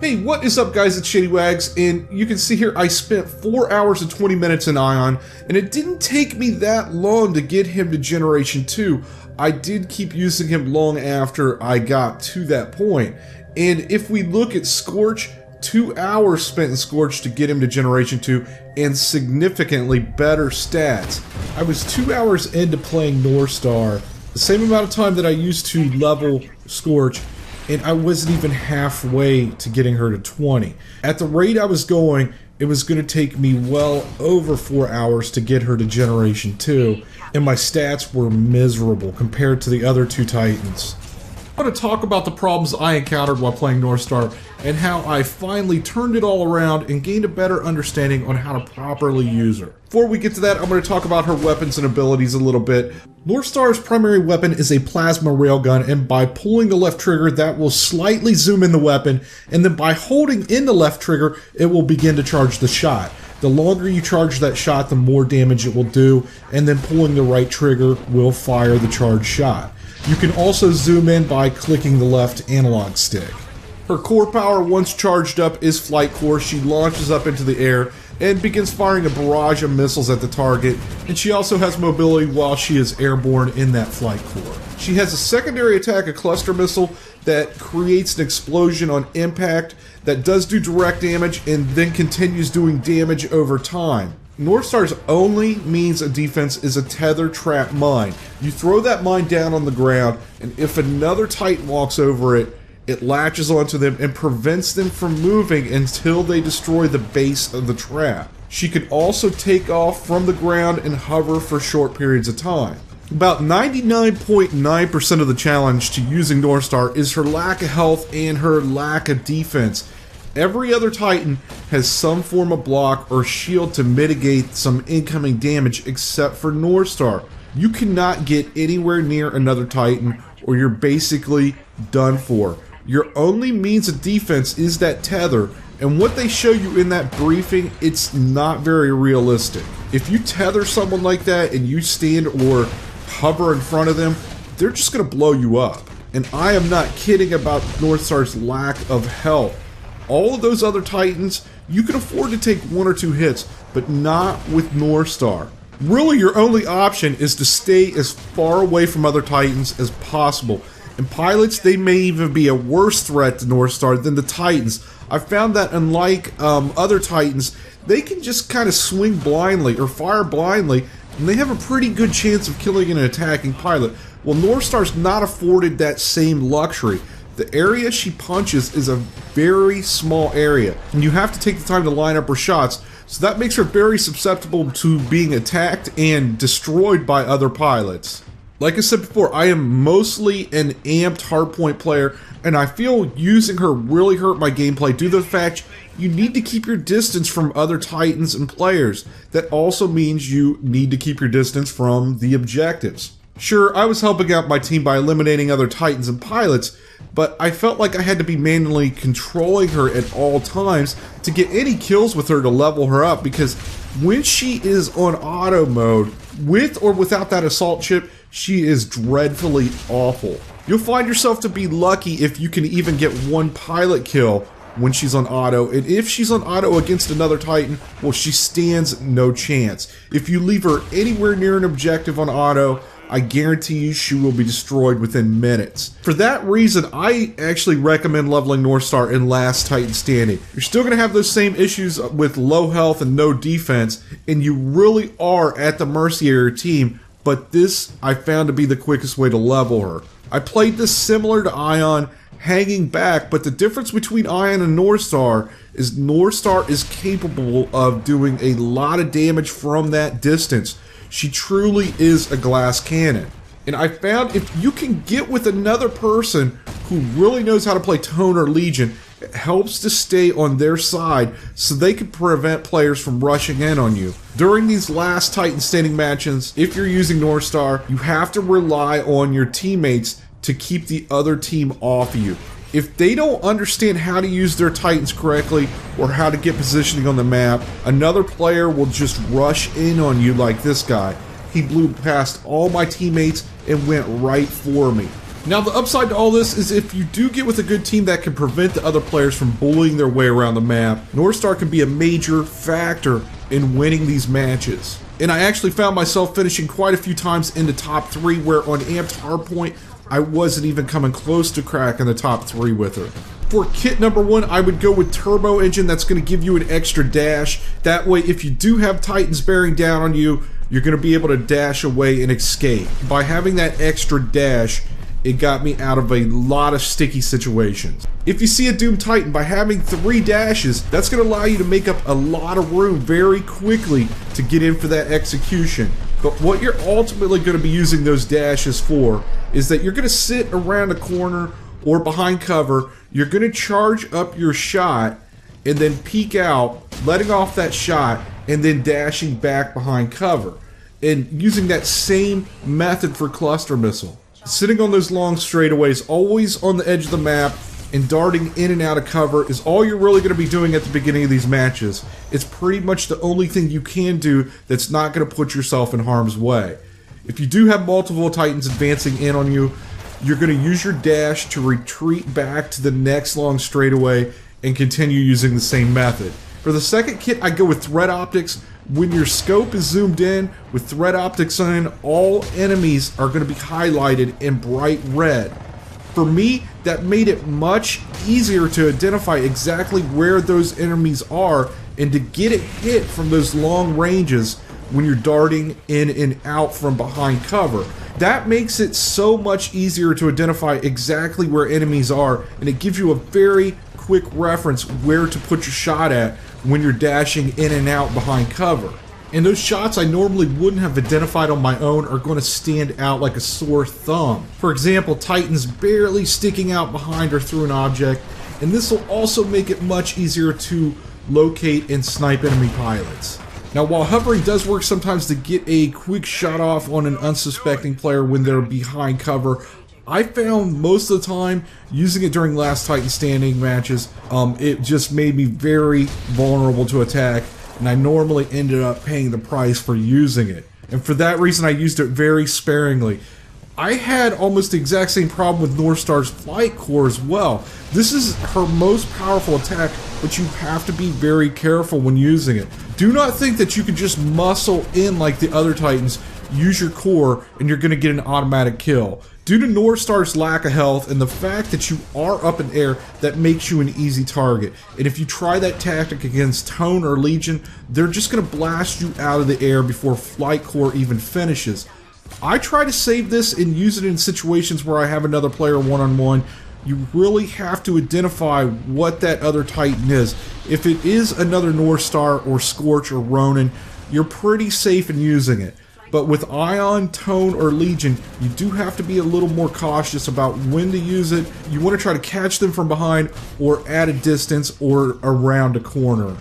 Hey, what is up guys, it's ShadyWags, and you can see here I spent 4 hours and 20 minutes in Ion, and it didn't take me that long to get him to Generation 2. I did keep using him long after I got to that point, and if we look at Scorch, 2 hours spent in Scorch to get him to Generation 2, and significantly better stats. I was 2 hours into playing Northstar, the same amount of time that I used to level Scorch, and I wasn't even halfway to getting her to 20. At the rate I was going, it was going to take me well over 4 hours to get her to Generation 2, and my stats were miserable compared to the other two Titans. I want to talk about the problems I encountered while playing Northstar, and how I finally turned it all around and gained a better understanding on how to properly use her. Before we get to that, I'm going to talk about her weapons and abilities a little bit. Northstar's primary weapon is a plasma railgun, and by pulling the left trigger, that will slightly zoom in the weapon, and then by holding in the left trigger, it will begin to charge the shot. The longer you charge that shot, the more damage it will do, and then pulling the right trigger will fire the charged shot. You can also zoom in by clicking the left analog stick. Her core power, once charged up, is Flight Core. She launches up into the air and begins firing a barrage of missiles at the target, and she also has mobility while she is airborne in that Flight Core. She has a secondary attack, a cluster missile, that creates an explosion on impact that does do direct damage and then continues doing damage over time. Northstar's only means of defense is a tether trap mine. You throw that mine down on the ground, and if another Titan walks over it, it latches onto them and prevents them from moving until they destroy the base of the trap. She can also take off from the ground and hover for short periods of time. About 99.9% of the challenge to using Northstar is her lack of health and her lack of defense. Every other Titan has some form of block or shield to mitigate some incoming damage except for Northstar. You cannot get anywhere near another Titan or you're basically done for. Your only means of defense is that tether, and what they show you in that briefing, it's not very realistic. If you tether someone like that and you stand or hover in front of them, they're just going to blow you up. And I am not kidding about Northstar's lack of health. All of those other Titans, you can afford to take 1 or 2 hits, but not with Northstar. Really, your only option is to stay as far away from other Titans as possible. And pilots, they may even be a worse threat to Northstar than the Titans. I found that unlike other Titans, they can just kind of swing blindly or fire blindly, and they have a pretty good chance of killing an attacking pilot. Well, Northstar's not afforded that same luxury. The area she punches is a very small area, and you have to take the time to line up her shots, so that makes her very susceptible to being attacked and destroyed by other pilots. Like I said before, I am mostly an amped hardpoint player, and I feel using her really hurt my gameplay due to the fact you need to keep your distance from other Titans and players. That also means you need to keep your distance from the objectives. Sure, I was helping out my team by eliminating other Titans and pilots, but I felt like I had to be manually controlling her at all times to get any kills with her to level her up, because when she is on auto mode, with or without that assault chip, she is dreadfully awful. You'll find yourself to be lucky if you can even get 1 pilot kill when she's on auto, and if she's on auto against another Titan, well, she stands no chance. If you leave her anywhere near an objective on auto, I guarantee you she will be destroyed within minutes. For that reason, I actually recommend leveling Northstar in Last Titan Standing. You're still going to have those same issues with low health and no defense, and you really are at the mercy of your team, but this I found to be the quickest way to level her. I played this similar to Ion, hanging back, but the difference between Ion and Northstar is capable of doing a lot of damage from that distance. She truly is a glass cannon. And I found if you can get with another person who really knows how to play Tone or Legion, it helps to stay on their side so they can prevent players from rushing in on you. During these Last Titan Standing matches, if you're using Northstar, you have to rely on your teammates to keep the other team off of you. If they don't understand how to use their Titans correctly or how to get positioning on the map, another player will just rush in on you like this guy. He blew past all my teammates and went right for me. Now the upside to all this is if you do get with a good team that can prevent the other players from bullying their way around the map, Northstar can be a major factor in winning these matches. And I actually found myself finishing quite a few times in the top 3 where on Amped Hardpoint, I wasn't even coming close to cracking the top 3 with her. For kit number 1, I would go with Turbo Engine. That's going to give you an extra dash. That way, if you do have Titans bearing down on you, you're going to be able to dash away and escape. By having that extra dash, it got me out of a lot of sticky situations. If you see a Doom Titan, by having 3 dashes, that's going to allow you to make up a lot of room very quickly to get in for that execution. But what you're ultimately going to be using those dashes for is that you're going to sit around a corner or behind cover, you're going to charge up your shot and then peek out, letting off that shot, and then dashing back behind cover. And using that same method for cluster missile. Sitting on those long straightaways, always on the edge of the map, and darting in and out of cover is all you're really going to be doing at the beginning of these matches. It's pretty much the only thing you can do that's not going to put yourself in harm's way. If you do have multiple Titans advancing in on you, you're going to use your dash to retreat back to the next long straightaway and continue using the same method. For the second kit, I go with Threat Optics. When your scope is zoomed in with Threat Optics on, all enemies are going to be highlighted in bright red. For me, that made it much easier to identify exactly where those enemies are and to get a hit from those long ranges when you're darting in and out from behind cover. That makes it so much easier to identify exactly where enemies are, and it gives you a very quick reference where to put your shot at when you're dashing in and out behind cover. And those shots I normally wouldn't have identified on my own are going to stand out like a sore thumb. For example, Titans barely sticking out behind or through an object, and this will also make it much easier to locate and snipe enemy pilots. Now, while hovering does work sometimes to get a quick shot off on an unsuspecting player when they're behind cover, I found most of the time using it during last Titan standing matches, it just made me very vulnerable to attack, and I normally ended up paying the price for using it. And for that reason, I used it very sparingly. I had almost the exact same problem with Northstar's Flight Core as well. This is her most powerful attack, but you have to be very careful when using it. Do not think that you can just muscle in like the other Titans, use your core, and you're going to get an automatic kill. Due to Northstar's lack of health and the fact that you are up in air, that makes you an easy target. And if you try that tactic against Tone or Legion, they're just going to blast you out of the air before Flight Core even finishes. I try to save this and use it in situations where I have another player one-on-one. You really have to identify what that other Titan is. If it is another Northstar or Scorch or Ronin, you're pretty safe in using it. But with Ion, Tone, or Legion, you do have to be a little more cautious about when to use it. You want to try to catch them from behind or at a distance or around a corner.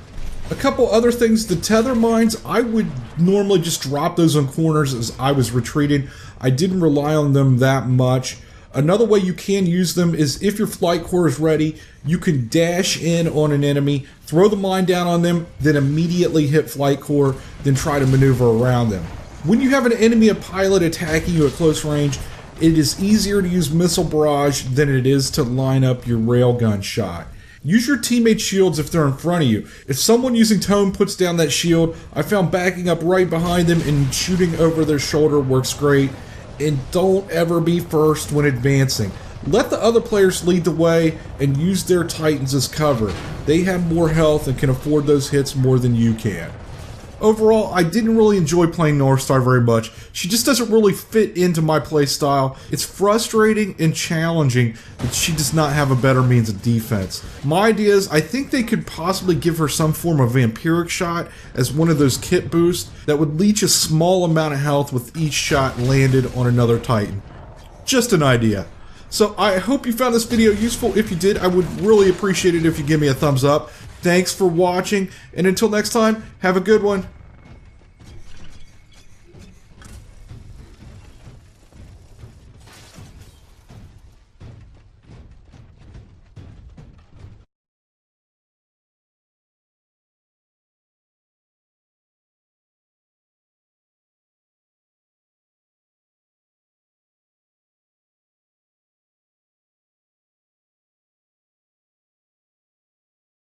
A couple other things, the tether mines, I would normally just drop those on corners as I was retreating. I didn't rely on them that much. Another way you can use them is if your Flight Core is ready, you can dash in on an enemy, throw the mine down on them, then immediately hit Flight Core, then try to maneuver around them. When you have an enemy, a pilot attacking you at close range, it is easier to use Missile Barrage than it is to line up your railgun shot. Use your teammates' shields if they're in front of you. If someone using Tone puts down that shield, I found backing up right behind them and shooting over their shoulder works great. And don't ever be first when advancing. Let the other players lead the way and use their Titans as cover. They have more health and can afford those hits more than you can. Overall, I didn't really enjoy playing Northstar very much. She just doesn't really fit into my playstyle. It's frustrating and challenging that she does not have a better means of defense. My idea is I think they could possibly give her some form of vampiric shot as one of those kit boosts that would leech a small amount of health with each shot landed on another Titan. Just an idea. So I hope you found this video useful. If you did, I would really appreciate it if you give me a thumbs up. Thanks for watching, and until next time, have a good one.